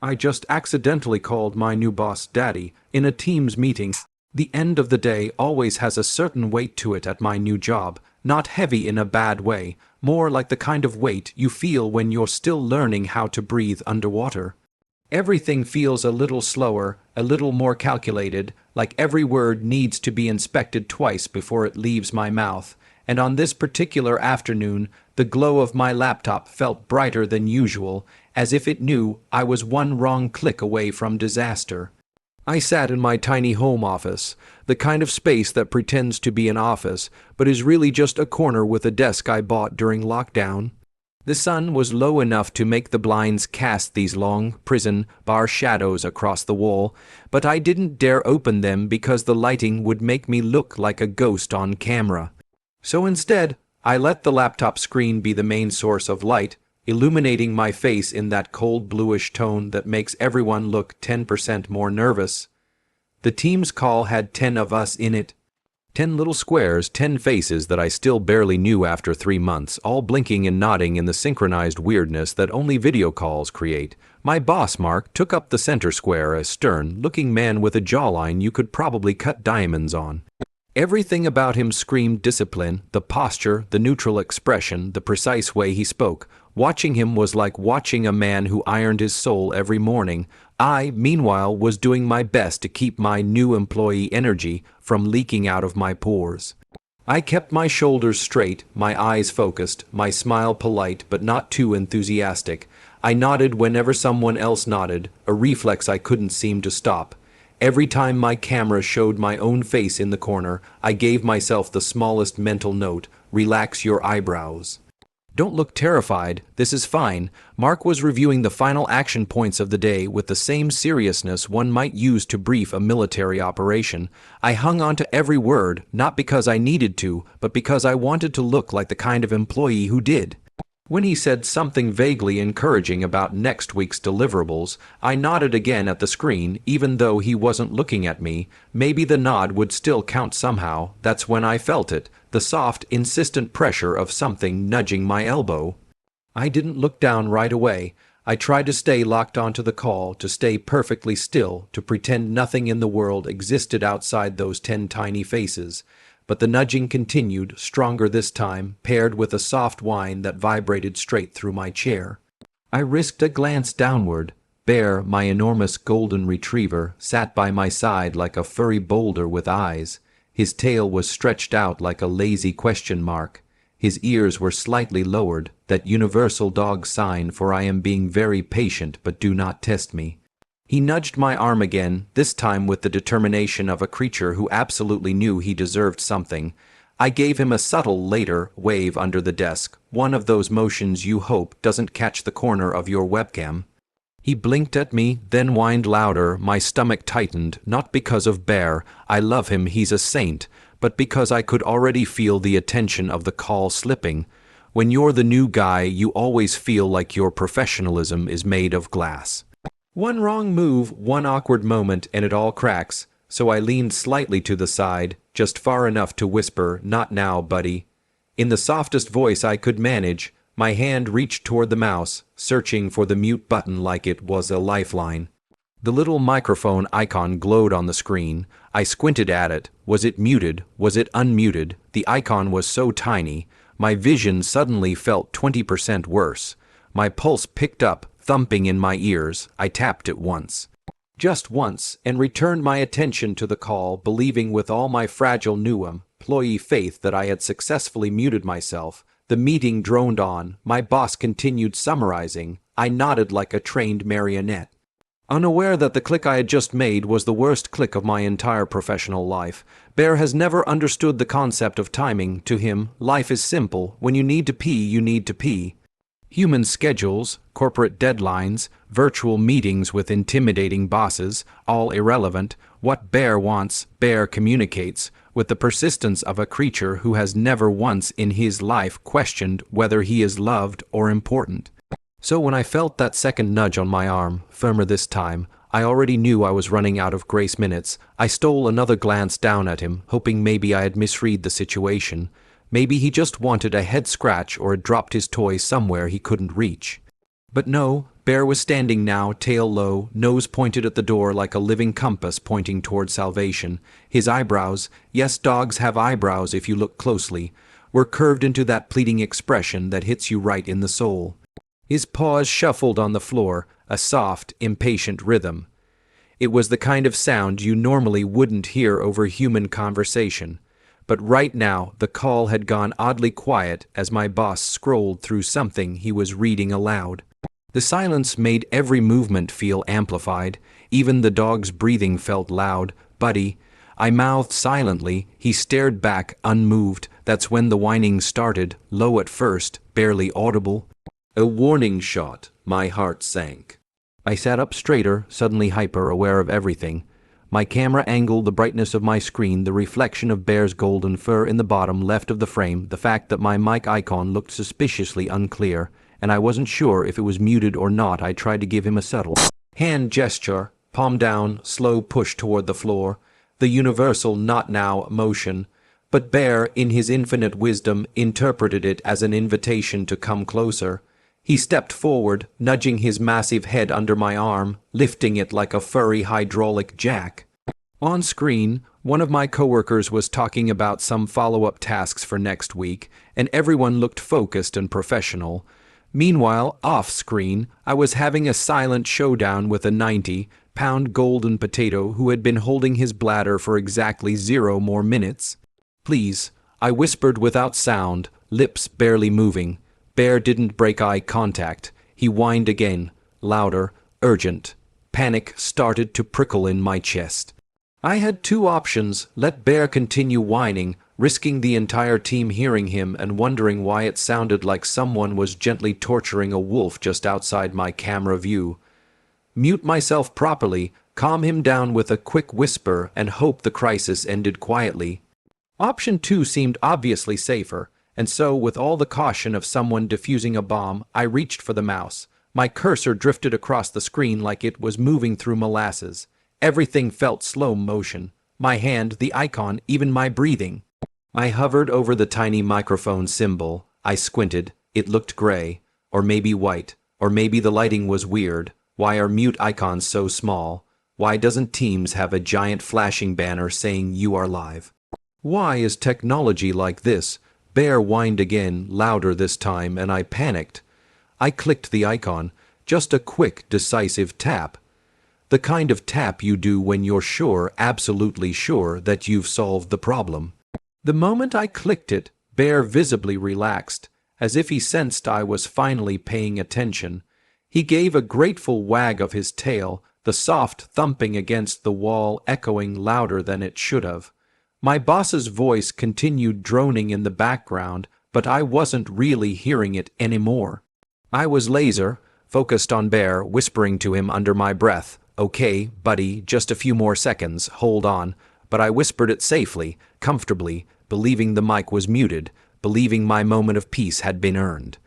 I just accidentally called my new boss Daddy in a Teams meeting. The end of the day always has a certain weight to it at my new job, not heavy in a bad way, more like the kind of weight you feel when you're still learning how to breathe underwater. Everything feels a little slower, a little more calculated, like every word needs to be inspected twice before it leaves my mouth, and on this particular afternoon, the glow of my laptop felt brighter than usual, as if it knew I was one wrong click away from disaster. I sat in my tiny home office, the kind of space that pretends to be an office, but is really just a corner with a desk I bought during lockdown. The sun was low enough to make the blinds cast these long prison bar shadows across the wall, but I didn't dare open them because the lighting would make me look like a ghost on camera. So instead, I let the laptop screen be the main source of light, illuminating my face in that cold bluish tone that makes everyone look 10% more nervous. The Teams call had 10 of us in it. 10 little squares, 10 faces that I still barely knew after 3 months, all blinking and nodding in the synchronized weirdness that only video calls create. My boss, Mark, took up the center square, a stern-looking man with a jawline you could probably cut diamonds on. Everything about him screamed discipline, the posture, the neutral expression, the precise way he spoke. Watching him was like watching a man who ironed his soul every morning. I, meanwhile, was doing my best to keep my new employee energy from leaking out of my pores. I kept my shoulders straight, my eyes focused, my smile polite but not too enthusiastic. I nodded whenever someone else nodded, a reflex I couldn't seem to stop. Every time my camera showed my own face in the corner, I gave myself the smallest mental note: relax your eyebrows. Don't look terrified, this is fine. Mark was reviewing the final action points of the day with the same seriousness one might use to brief a military operation. I hung on to every word, not because I needed to, but because I wanted to look like the kind of employee who did. When he said something vaguely encouraging about next week's deliverables, I nodded again at the screen, even though he wasn't looking at me. Maybe the nod would still count somehow. That's when I felt it, the soft, insistent pressure of something nudging my elbow. I didn't look down right away. I tried to stay locked onto the call, to stay perfectly still, to pretend nothing in the world existed outside those 10 tiny faces. But the nudging continued, stronger this time, paired with a soft whine that vibrated straight through my chair. I risked a glance downward. Bear, my enormous golden retriever, sat by my side like a furry boulder with eyes. His tail was stretched out like a lazy question mark. His ears were slightly lowered, that universal dog sign for I am being very patient but do not test me. He nudged my arm again, this time with the determination of a creature who absolutely knew he deserved something. I gave him a subtle, later, wave under the desk, one of those motions you hope doesn't catch the corner of your webcam. He blinked at me, then whined louder. My stomach tightened, not because of Bear, I love him, he's a saint, but because I could already feel the attention of the call slipping. When you're the new guy, you always feel like your professionalism is made of glass. One wrong move, one awkward moment, and it all cracks, so I leaned slightly to the side, just far enough to whisper, "Not now, buddy." In the softest voice I could manage, my hand reached toward the mouse, searching for the mute button like it was a lifeline. The little microphone icon glowed on the screen. I squinted at it. Was it muted? Was it unmuted? The icon was so tiny. My vision suddenly felt 20% worse. My pulse picked up, thumping in my ears. I tapped it once. Just once, and returned my attention to the call, believing with all my fragile new employee faith that I had successfully muted myself. The meeting droned on. My boss continued summarizing. I nodded like a trained marionette, unaware that the click I had just made was the worst click of my entire professional life. Bear has never understood the concept of timing. To him, life is simple. When you need to pee, you need to pee. Human schedules, corporate deadlines, virtual meetings with intimidating bosses, all irrelevant. What Bear wants, Bear communicates, with the persistence of a creature who has never once in his life questioned whether he is loved or important. So when I felt that second nudge on my arm, firmer this time, I already knew I was running out of grace minutes. I stole another glance down at him, hoping maybe I had misread the situation. Maybe he just wanted a head scratch or had dropped his toy somewhere he couldn't reach. But no, Bear was standing now, tail low, nose pointed at the door like a living compass pointing toward salvation. His eyebrows, yes, dogs have eyebrows if you look closely, were curved into that pleading expression that hits you right in the soul. His paws shuffled on the floor, a soft, impatient rhythm. It was the kind of sound you normally wouldn't hear over human conversation. But right now the call had gone oddly quiet as my boss scrolled through something he was reading aloud. The silence made every movement feel amplified. Even the dog's breathing felt loud. "Buddy," I mouthed silently. He stared back, unmoved. That's when the whining started, low at first, barely audible. A warning shot. My heart sank. I sat up straighter, suddenly hyper-aware of everything. My camera angle, the brightness of my screen, the reflection of Bear's golden fur in the bottom left of the frame, the fact that my mic icon looked suspiciously unclear, and I wasn't sure if it was muted or not. I tried to give him a subtle hand gesture, palm down, slow push toward the floor, the universal not now motion, but Bear, in his infinite wisdom, interpreted it as an invitation to come closer. He stepped forward, nudging his massive head under my arm, lifting it like a furry hydraulic jack. On screen, one of my coworkers was talking about some follow-up tasks for next week, and everyone looked focused and professional. Meanwhile, off-screen, I was having a silent showdown with a 90-pound golden potato who had been holding his bladder for exactly 0 more minutes. "Please," I whispered without sound, lips barely moving. Bear didn't break eye contact. He whined again, louder, urgent. Panic started to prickle in my chest. I had 2 options: let Bear continue whining, risking the entire team hearing him and wondering why it sounded like someone was gently torturing a wolf just outside my camera view. Mute myself properly, calm him down with a quick whisper, and hope the crisis ended quietly. Option 2 seemed obviously safer. And so, with all the caution of someone defusing a bomb, I reached for the mouse. My cursor drifted across the screen like it was moving through molasses. Everything felt slow motion. My hand, the icon, even my breathing. I hovered over the tiny microphone symbol. I squinted. It looked gray. Or maybe white. Or maybe the lighting was weird. Why are mute icons so small? Why doesn't Teams have a giant flashing banner saying you are live? Why is technology like this? Bear whined again, louder this time, and I panicked. I clicked the icon, just a quick, decisive tap. The kind of tap you do when you're sure, absolutely sure, that you've solved the problem. The moment I clicked it, Bear visibly relaxed, as if he sensed I was finally paying attention. He gave a grateful wag of his tail, the soft thumping against the wall echoing louder than it should have. My boss's voice continued droning in the background, but I wasn't really hearing it anymore. I was laser, focused on Bear, whispering to him under my breath, "Okay, buddy, just a few more seconds, hold on." But I whispered it safely, comfortably, believing the mic was muted, believing my moment of peace had been earned.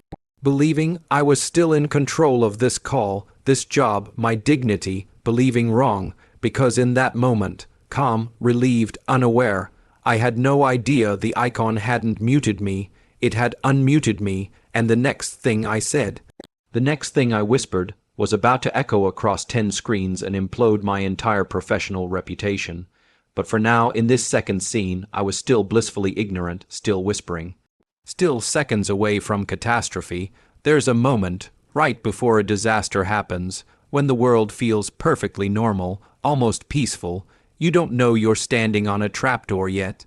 Believing I was still in control of this call, this job, my dignity, believing wrong, because in that moment, calm, relieved, unaware, I had no idea the icon hadn't muted me, it had unmuted me, and the next thing I said, the next thing I whispered, was about to echo across 10 screens and implode my entire professional reputation. But for now, in this second scene, I was still blissfully ignorant, still whispering. Still seconds away from catastrophe, there's a moment, right before a disaster happens, when the world feels perfectly normal, almost peaceful. You don't know you're standing on a trapdoor yet.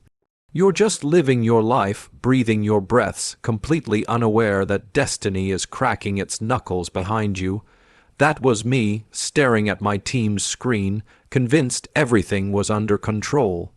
You're just living your life, breathing your breaths, completely unaware that destiny is cracking its knuckles behind you. That was me, staring at my team's screen, convinced everything was under control.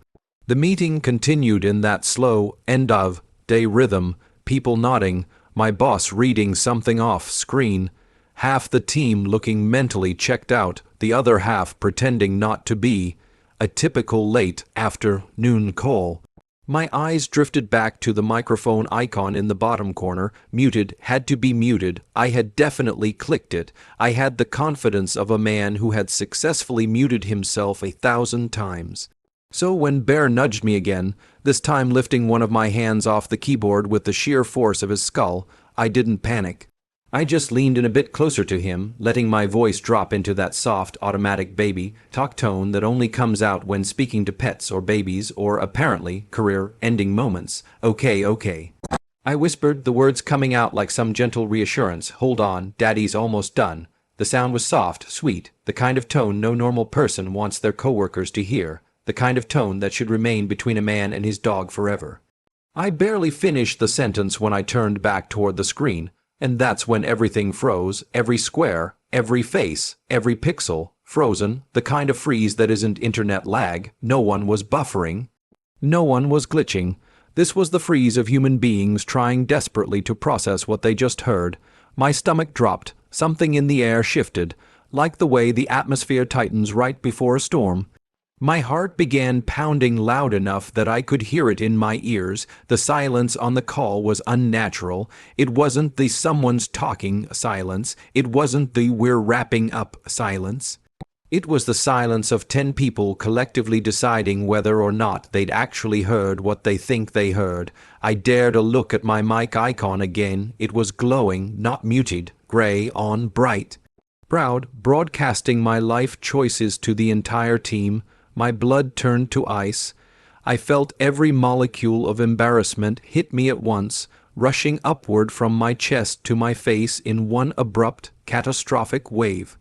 The meeting continued in that slow, end-of-day rhythm, people nodding, my boss reading something off screen, half the team looking mentally checked out, the other half pretending not to be. A typical late afternoon call. My eyes drifted back to the microphone icon in the bottom corner. Muted, had to be muted. I had definitely clicked it. I had the confidence of a man who had successfully muted himself 1,000 times. So when Bear nudged me again, this time lifting one of my hands off the keyboard with the sheer force of his skull, I didn't panic. I just leaned in a bit closer to him, letting my voice drop into that soft, automatic baby talk tone that only comes out when speaking to pets or babies or, apparently, career-ending moments. Okay, okay. I whispered, the words coming out like some gentle reassurance. Hold on, Daddy's almost done. The sound was soft, sweet, the kind of tone no normal person wants their coworkers to hear, the kind of tone that should remain between a man and his dog forever. I barely finished the sentence when I turned back toward the screen, and that's when everything froze, every square, every face, every pixel, frozen, the kind of freeze that isn't internet lag. No one was buffering. No one was glitching. This was the freeze of human beings trying desperately to process what they just heard. My stomach dropped. Something in the air shifted, like the way the atmosphere tightens right before a storm. My heart began pounding loud enough that I could hear it in my ears. The silence on the call was unnatural. It wasn't the someone's talking silence. It wasn't the we're wrapping up silence. It was the silence of 10 people collectively deciding whether or not they'd actually heard what they think they heard. I dared a look at my mic icon again. It was glowing, not muted, gray on bright. Proud, broadcasting my life choices to the entire team. My blood turned to ice. I felt every molecule of embarrassment hit me at once, rushing upward from my chest to my face in one abrupt, catastrophic wave.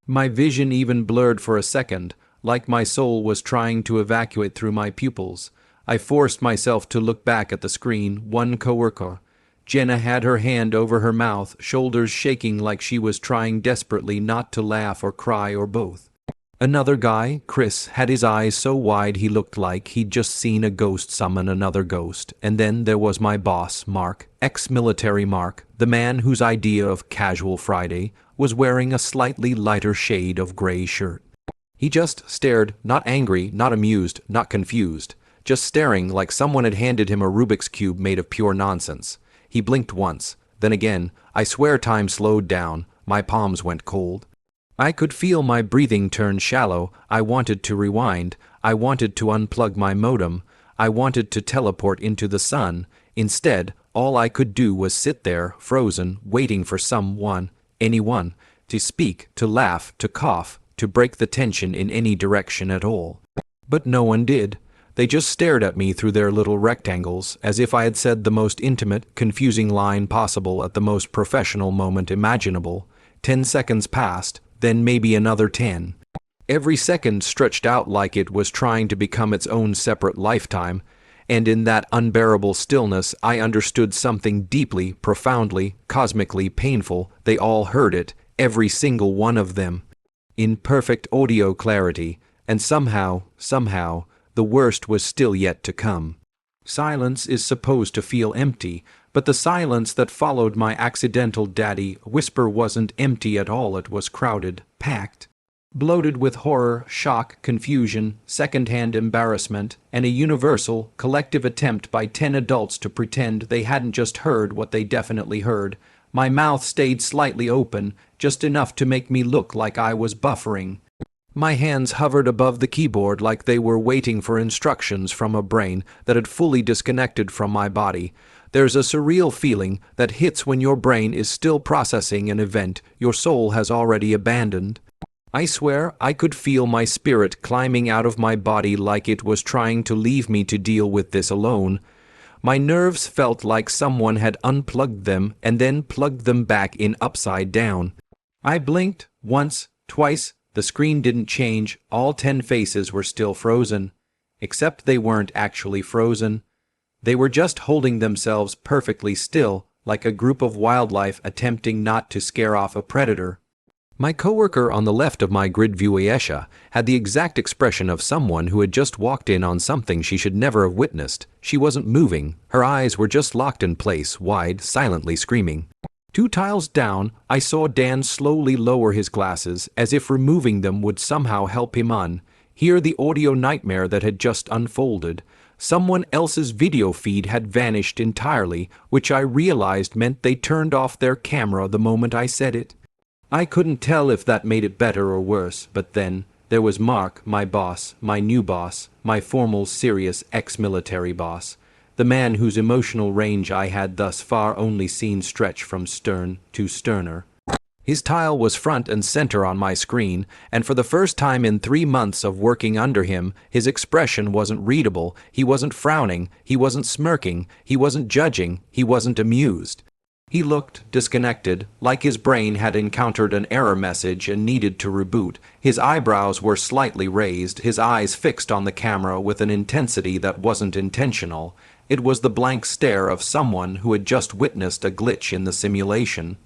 My vision even blurred for a second, like my soul was trying to evacuate through my pupils. I forced myself to look back at the screen. One coworker. Jenna had her hand over her mouth, shoulders shaking like she was trying desperately not to laugh or cry or both. Another guy, Chris, had his eyes so wide he looked like he'd just seen a ghost summon another ghost. And then there was my boss, Mark, ex-military Mark, the man whose idea of Casual Friday was wearing a slightly lighter shade of gray shirt. He just stared, not angry, not amused, not confused, just staring like someone had handed him a Rubik's Cube made of pure nonsense. He blinked once, then again. I swear time slowed down. My palms went cold. I could feel my breathing turn shallow. I wanted to rewind. I wanted to unplug my modem. I wanted to teleport into the sun. Instead, all I could do was sit there, frozen, waiting for someone, anyone, to speak, to laugh, to cough, to break the tension in any direction at all. But no one did. They just stared at me through their little rectangles, as if I had said the most intimate, confusing line possible at the most professional moment imaginable. 10 seconds passed. Then maybe another 10. Every second stretched out like it was trying to become its own separate lifetime, and in that unbearable stillness I understood something deeply, profoundly, cosmically painful. They all heard it, every single one of them, in perfect audio clarity, and somehow, the worst was still yet to come. Silence is supposed to feel empty, but the silence that followed my accidental daddy whisper wasn't empty at all. It was crowded, packed, bloated with horror, shock, confusion, second-hand embarrassment, and a universal, collective attempt by 10 adults to pretend they hadn't just heard what they definitely heard. My mouth stayed slightly open, just enough to make me look like I was buffering. My hands hovered above the keyboard like they were waiting for instructions from a brain that had fully disconnected from my body. There's a surreal feeling that hits when your brain is still processing an event your soul has already abandoned. I swear I could feel my spirit climbing out of my body like it was trying to leave me to deal with this alone. My nerves felt like someone had unplugged them and then plugged them back in upside down. I blinked once, twice. The screen didn't change. All 10 faces were still frozen. Except they weren't actually frozen. They were just holding themselves perfectly still, like a group of wildlife attempting not to scare off a predator. My coworker on the left of my grid view, Ayesha, had the exact expression of someone who had just walked in on something she should never have witnessed. She wasn't moving. Her eyes were just locked in place, wide, silently screaming. 2 tiles down, I saw Dan slowly lower his glasses, as if removing them would somehow help him hear the audio nightmare that had just unfolded. Someone else's video feed had vanished entirely, which I realized meant they turned off their camera the moment I said it. I couldn't tell if that made it better or worse, but then there was Mark, my boss, my new boss, my formal, serious ex-military boss. the man whose emotional range I had thus far only seen stretch from stern to sterner. His tile was front and center on my screen, and for the first time in 3 months of working under him, his expression wasn't readable, he wasn't frowning, he wasn't smirking, he wasn't judging, he wasn't amused. He looked disconnected, like his brain had encountered an error message and needed to reboot. His eyebrows were slightly raised, his eyes fixed on the camera with an intensity that wasn't intentional. It was the blank stare of someone who had just witnessed a glitch in the simulation.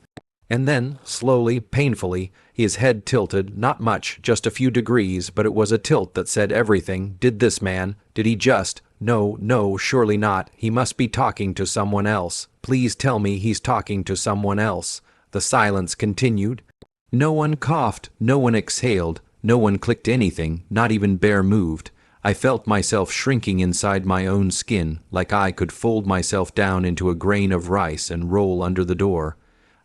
And then, slowly, painfully, his head tilted, not much, just a few degrees, but it was a tilt that said everything. Did this man, did he just, no, surely not, he must be talking to someone else. Please tell me he's talking to someone else. The silence continued. No one coughed, no one exhaled, no one clicked anything, not even Bear moved. I felt myself shrinking inside my own skin, like I could fold myself down into a grain of rice and roll under the door.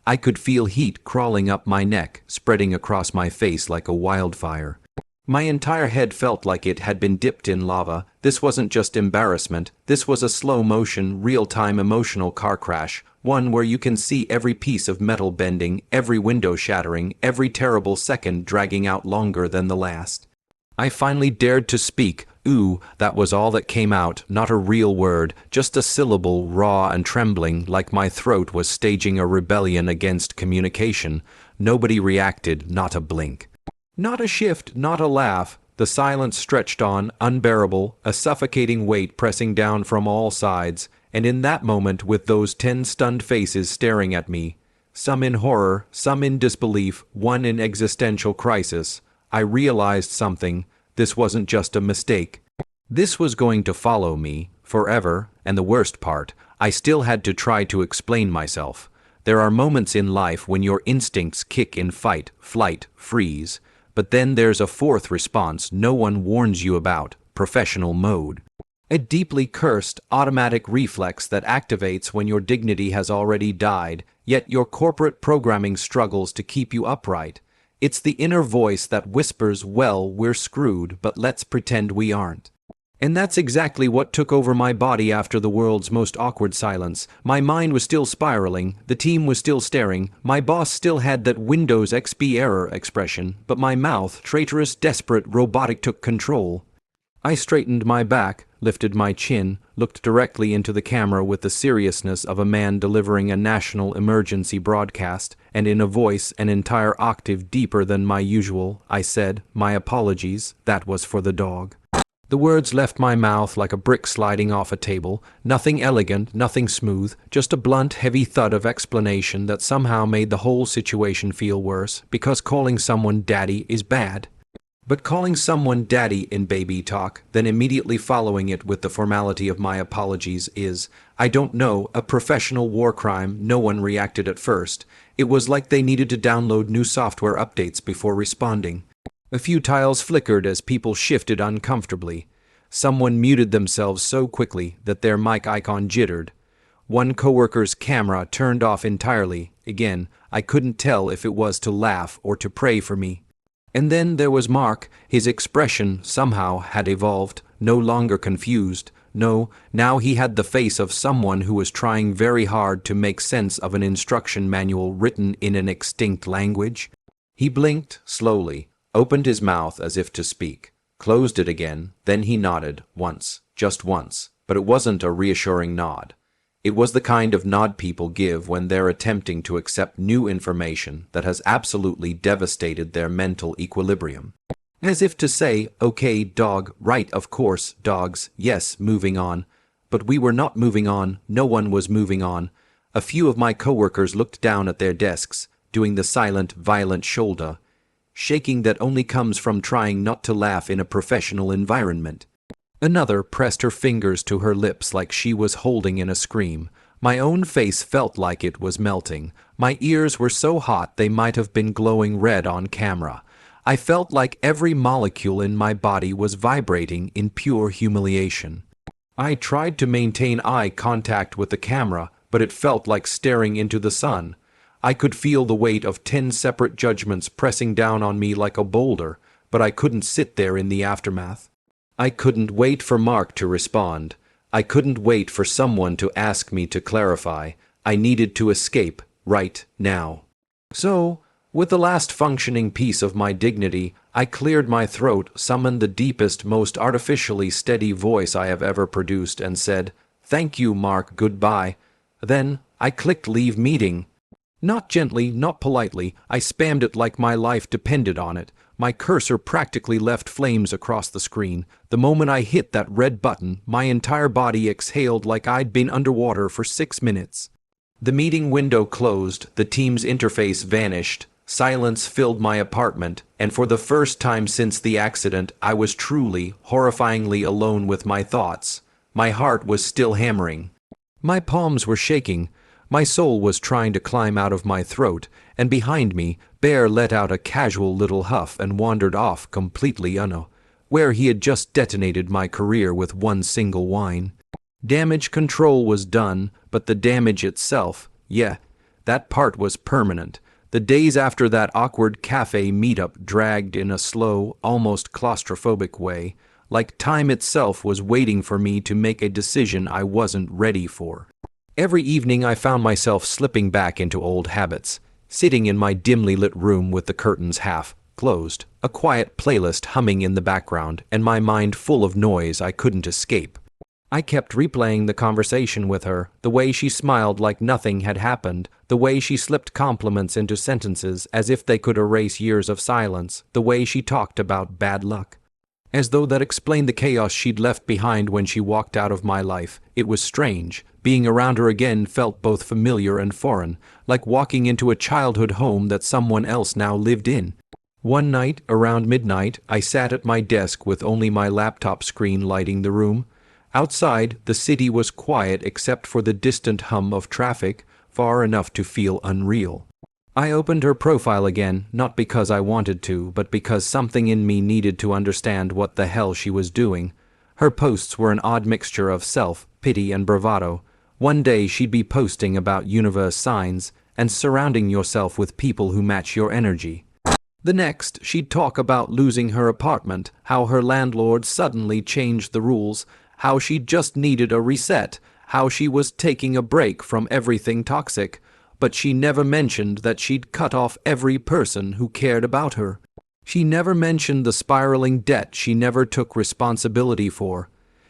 I could feel heat crawling up my neck, spreading across my face like a wildfire. My entire head felt like it had been dipped in lava. This wasn't just embarrassment, this was a slow-motion, real-time emotional car crash, one where you can see every piece of metal bending, every window shattering, every terrible second dragging out longer than the last. I finally dared to speak. Ooh, that was all that came out, not a real word, just a syllable, raw and trembling, like my throat was staging a rebellion against communication. Nobody reacted, not a blink. Not a shift, not a laugh. The silence stretched on, unbearable, a suffocating weight pressing down from all sides, and in that moment, with those 10 stunned faces staring at me, some in horror, some in disbelief, one in existential crisis, I realized something. This wasn't just a mistake. This was going to follow me forever, and the worst part, I still had to try to explain myself. There are moments in life when your instincts kick in fight, flight, freeze, but then there's a fourth response no one warns you about, professional mode. A deeply cursed, automatic reflex that activates when your dignity has already died, yet your corporate programming struggles to keep you upright. It's the inner voice that whispers, well, we're screwed, but let's pretend we aren't. And that's exactly what took over my body after the world's most awkward silence. My mind was still spiraling, the team was still staring, my boss still had that Windows XP error expression, but my mouth, traitorous, desperate, robotic, took control. I straightened my back, lifted my chin, looked directly into the camera with the seriousness of a man delivering a national emergency broadcast, and in a voice an entire octave deeper than my usual, I said, "My apologies, that was for the dog." The words left my mouth like a brick sliding off a table, nothing elegant, nothing smooth, just a blunt, heavy thud of explanation that somehow made the whole situation feel worse, because calling someone daddy is bad. But calling someone daddy in baby talk, then immediately following it with the formality of my apologies is, I don't know, a professional war crime. No one reacted at first. It was like they needed to download new software updates before responding. A few tiles flickered as people shifted uncomfortably. Someone muted themselves so quickly that their mic icon jittered. One coworker's camera turned off entirely. Again, I couldn't tell if it was to laugh or to pray for me. And then there was Mark. His expression somehow had evolved, no longer confused. No, now he had the face of someone who was trying very hard to make sense of an instruction manual written in an extinct language. He blinked slowly, opened his mouth as if to speak, closed it again, then he nodded, once, just once, but it wasn't a reassuring nod. It was the kind of nod people give when they're attempting to accept new information that has absolutely devastated their mental equilibrium. As if to say, okay, dog, right, of course, dogs, yes, moving on. But we were not moving on, no one was moving on. A few of my coworkers looked down at their desks, doing the silent, violent shoulder, shaking that only comes from trying not to laugh in a professional environment. Another pressed her fingers to her lips like she was holding in a scream. My own face felt like it was melting. My ears were so hot they might have been glowing red on camera. I felt like every molecule in my body was vibrating in pure humiliation. I tried to maintain eye contact with the camera, but it felt like staring into the sun. I could feel the weight of 10 separate judgments pressing down on me like a boulder, but I couldn't sit there in the aftermath. I couldn't wait for Mark to respond. I couldn't wait for someone to ask me to clarify. I needed to escape right now. So, with the last functioning piece of my dignity, I cleared my throat, summoned the deepest, most artificially steady voice I have ever produced, and said, "Thank you, Mark, goodbye." Then I clicked leave meeting. Not gently, not politely, I spammed it like my life depended on it. My cursor practically left flames across the screen. The moment I hit that red button, my entire body exhaled like I'd been underwater for 6 minutes. The meeting window closed, the Teams interface vanished, silence filled my apartment, and for the first time since the accident, I was truly, horrifyingly alone with my thoughts. My heart was still hammering. My palms were shaking. My soul was trying to climb out of my throat, and behind me, Bear let out a casual little huff and wandered off completely where he had just detonated my career with one single whine. Damage control was done, but the damage itself, that part was permanent. The days after that awkward cafe meetup dragged in a slow, almost claustrophobic way, like time itself was waiting for me to make a decision I wasn't ready for. Every evening I found myself slipping back into old habits, sitting in my dimly lit room with the curtains half closed, a quiet playlist humming in the background, and my mind full of noise I couldn't escape. I kept replaying the conversation with her, the way she smiled like nothing had happened, the way she slipped compliments into sentences as if they could erase years of silence, the way she talked about bad luck. As though that explained the chaos she'd left behind when she walked out of my life. It was strange. Being around her again felt both familiar and foreign, like walking into a childhood home that someone else now lived in. One night, around midnight, I sat at my desk with only my laptop screen lighting the room. Outside, the city was quiet except for the distant hum of traffic, far enough to feel unreal. I opened her profile again, not because I wanted to, but because something in me needed to understand what the hell she was doing. Her posts were an odd mixture of self, pity, and bravado. One day she'd be posting about universe signs and surrounding yourself with people who match your energy. The next, she'd talk about losing her apartment, how her landlord suddenly changed the rules, how she just needed a reset, how she was taking a break from everything toxic, but she never mentioned that she'd cut off every person who cared about her. She never mentioned the spiraling debt she never took responsibility for.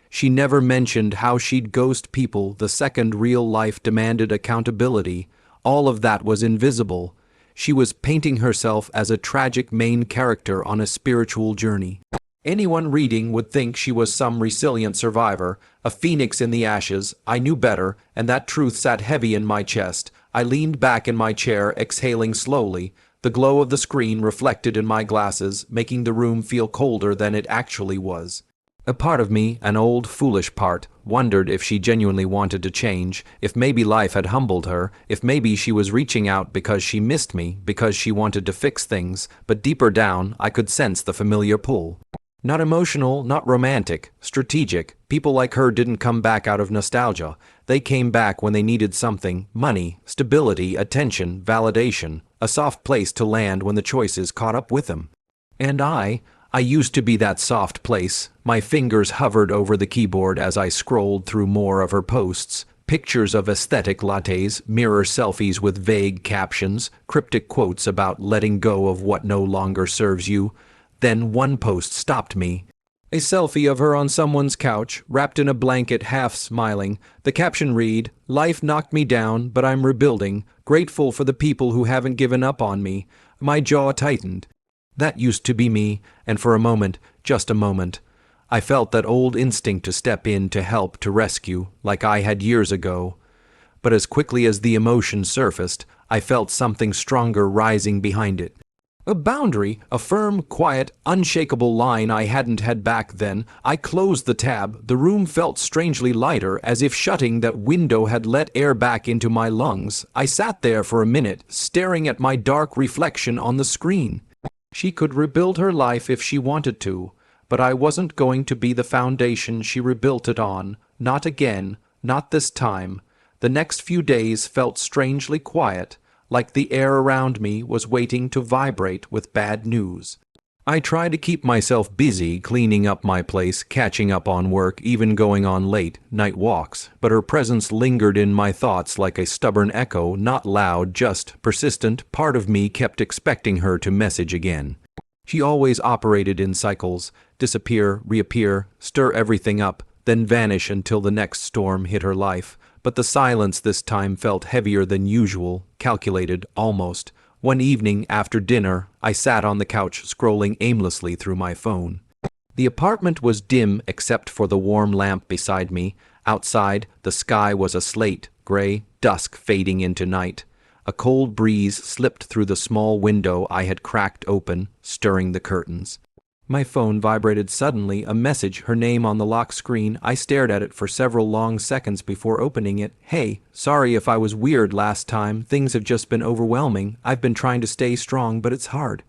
She never mentioned how she'd ghost people the second real life demanded accountability. All of that was invisible. She was painting herself as a tragic main character on a spiritual journey. Anyone reading would think she was some resilient survivor, a phoenix in the ashes. I knew better, and that truth sat heavy in my chest. I leaned back in my chair, exhaling slowly. The glow of the screen reflected in my glasses, making the room feel colder than it actually was. A part of me, an old, foolish part, wondered if she genuinely wanted to change, if maybe life had humbled her, if maybe she was reaching out because she missed me, because she wanted to fix things, but deeper down, I could sense the familiar pull. Not emotional, not romantic, strategic. People like her didn't come back out of nostalgia. They came back when they needed something: money, stability, attention, validation, a soft place to land when the choices caught up with them. And I used to be that soft place. My fingers hovered over the keyboard as I scrolled through more of her posts. Pictures of aesthetic lattes, mirror selfies with vague captions, cryptic quotes about letting go of what no longer serves you. Then one post stopped me. A selfie of her on someone's couch, wrapped in a blanket, half smiling. The caption read, "Life knocked me down, but I'm rebuilding. Grateful for the people who haven't given up on me." My jaw tightened. That used to be me, and for a moment, just a moment, I felt that old instinct to step in, to help, to rescue, like I had years ago. But as quickly as the emotion surfaced, I felt something stronger rising behind it. A boundary, a firm, quiet, unshakable line I hadn't had back then. I closed the tab. The room felt strangely lighter, as if shutting that window had let air back into my lungs. I sat there for a minute, staring at my dark reflection on the screen. She could rebuild her life if she wanted to, but I wasn't going to be the foundation she rebuilt it on. Not again, not this time. The next few days felt strangely quiet, like the air around me was waiting to vibrate with bad news. I try to keep myself busy cleaning up my place, catching up on work, even going on late night walks, but her presence lingered in my thoughts like a stubborn echo, not loud, just persistent. Part of me kept expecting her to message again. She always operated in cycles: disappear, reappear, stir everything up, then vanish until the next storm hit her life. But the silence this time felt heavier than usual, calculated, almost. One evening after dinner, I sat on the couch scrolling aimlessly through my phone. The apartment was dim except for the warm lamp beside me. Outside, the sky was a slate gray, dusk fading into night. A cold breeze slipped through the small window I had cracked open, stirring the curtains. My phone vibrated suddenly, a message, her name on the lock screen. I stared at it for several long seconds before opening it. "Hey, sorry if I was weird last time. Things have just been overwhelming. I've been trying to stay strong, but it's hard."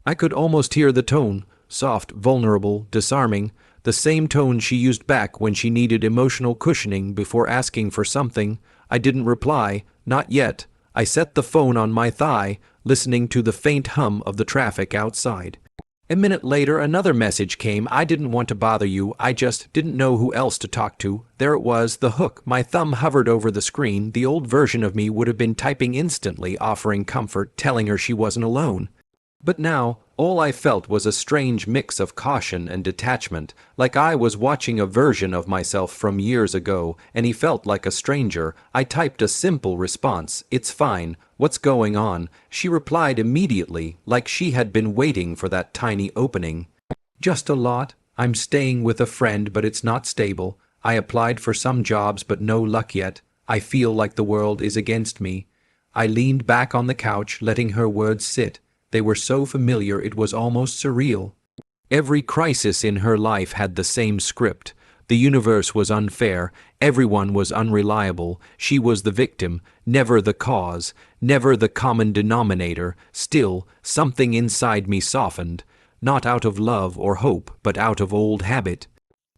I could almost hear the tone, soft, vulnerable, disarming, the same tone she used back when she needed emotional cushioning before asking for something. I didn't reply, not yet. I set the phone on my thigh, listening to the faint hum of the traffic outside. A minute later, another message came. "I didn't want to bother you. I just didn't know who else to talk to." There it was, the hook. My thumb hovered over the screen. The old version of me would have been typing instantly, offering comfort, telling her she wasn't alone. But now, all I felt was a strange mix of caution and detachment, like I was watching a version of myself from years ago, and he felt like a stranger. I typed a simple response: "It's fine. What's going on?" She replied immediately, like she had been waiting for that tiny opening. "Just a lot. I'm staying with a friend, but it's not stable. I applied for some jobs, but no luck yet. I feel like the world is against me." I leaned back on the couch, letting her words sit. They were so familiar it was almost surreal. Every crisis in her life had the same script. The universe was unfair, everyone was unreliable, she was the victim, never the cause, never the common denominator. Still, something inside me softened, not out of love or hope, but out of old habit.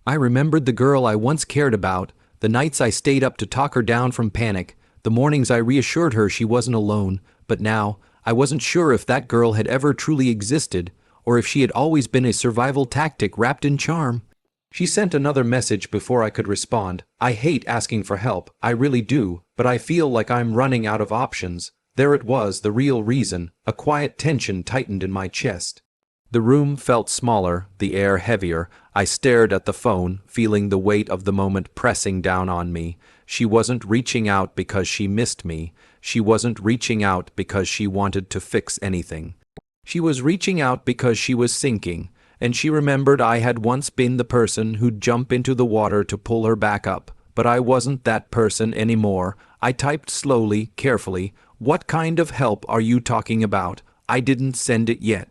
I remembered the girl I once cared about, the nights I stayed up to talk her down from panic, the mornings I reassured her she wasn't alone. But now, I wasn't sure if that girl had ever truly existed, or if she had always been a survival tactic wrapped in charm. She sent another message before I could respond. "I hate asking for help, I really do, but I feel like I'm running out of options." There it was, the real reason. A quiet tension tightened in my chest. The room felt smaller, the air heavier. I stared at the phone, feeling the weight of the moment pressing down on me. She wasn't reaching out because she missed me. She wasn't reaching out because she wanted to fix anything. She was reaching out because she was sinking, and she remembered I had once been the person who'd jump into the water to pull her back up. But I wasn't that person anymore. I typed slowly, carefully, "What kind of help are you talking about?" I didn't send it yet.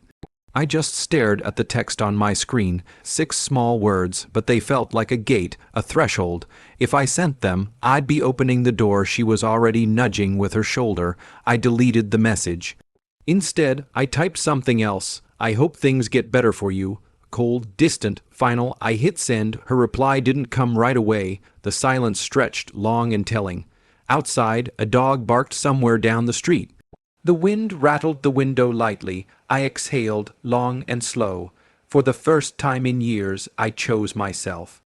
I just stared at the text on my screen, 6 small words, but they felt like a gate, a threshold. If I sent them, I'd be opening the door she was already nudging with her shoulder. I deleted the message. Instead, I typed something else. "I hope things get better for you." Cold, distant, final. I hit send. Her reply didn't come right away. The silence stretched, long and telling. Outside, a dog barked somewhere down the street. The wind rattled the window lightly. I exhaled, long and slow. For the first time in years, I chose myself.